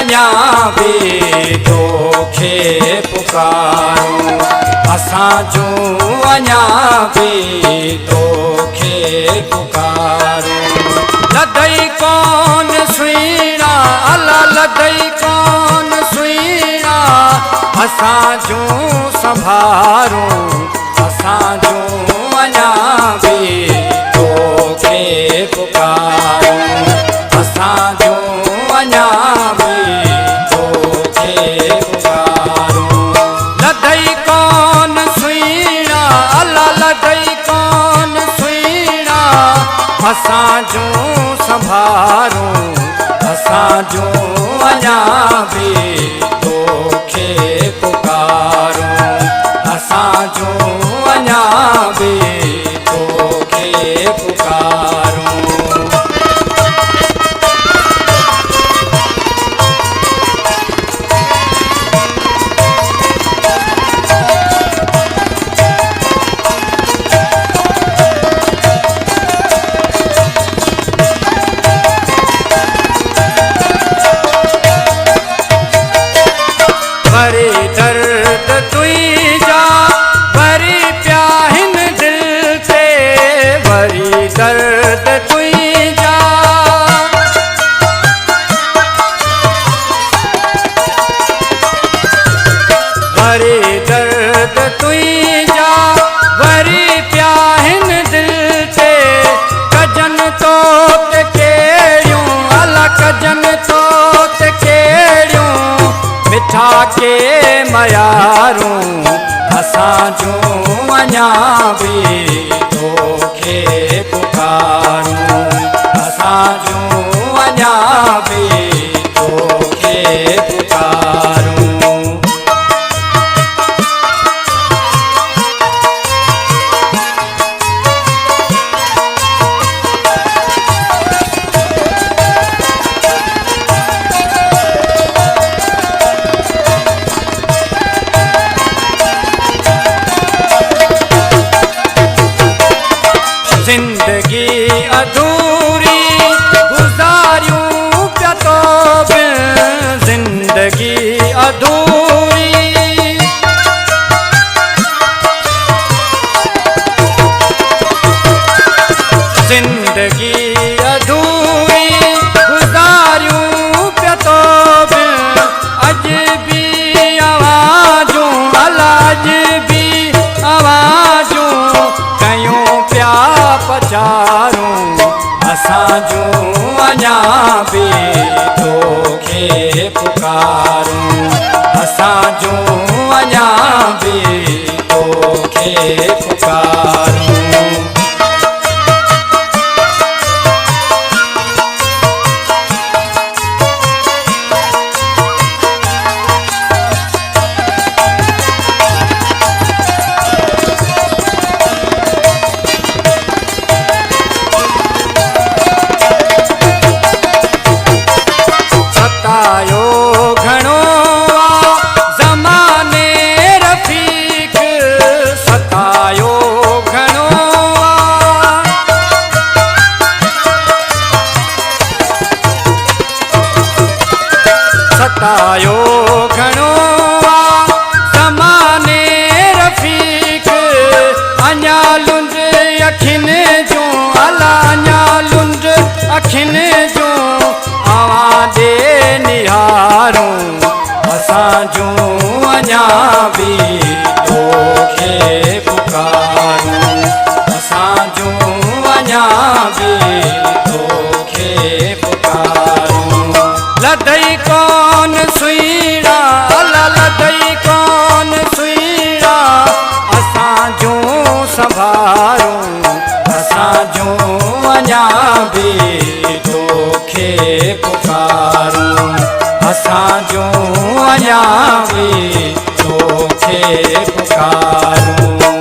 अञा बि तोखे पुकारूं असां जूं अञा बि तोखे पुकारूं लदई कौन सुहिणा अला लदई कौन सुहिणा असां जूं संभारूं असां जूं अञा बि तोखे पुकारूं असां जूं अञा बि तोखे पुकारूं लदई कौन सुहिणा अला लदई कौन सुहिणा असां जूं संभारूं असां जूं अञा बि तोखे पुकारूं असां जूं अञा बि तोखे पुकारूं वरी दर्द तुंहिंजा वरी पिया हिन दिल ते वरी दर्द तुंहिंजा वरी दर्द तुंहिंजा वरी पिया हिन दिल ते कजन तो ते कहिड़ियूं अला कजन तो ते कहिड़ियूं मिठा के मयारूं असां जूं अञा बि तोखे पुकारूं असां जूं अञा बि तोखे पुकारूं जिंदगी अधूरी गुज़ारियूं पिया तो बिन जिंदगी अधूरी जिंदगी अधूरी गुज़ारियूं पिया तो बिन अज भी आवाजूं अला अज भी आवाजूं कयूं पिया पचारूं असां जूं अञा बि तोखे पुकारूं असां जूं अञा बि तोखे पुकारूं सतायो घणो ज़माने रफ़ीक सतायो घणो सतायो घणो ज़माने रफ़ीक अञा लुंड अखियुनि जूं अला अञा लुंड अखियुनि जूं आवाज़ निहारूं असां जूं अञा बि तोखे पुकारूं असां जूं अञा बि तोखे पुकारूं लदई कौन सुहिणा अला लदई कौन सुहिणा असां जूं संभारूं असां जूं अञा बि तोखे पुकारूं असां जूं अञा बि तोखे पुकारूं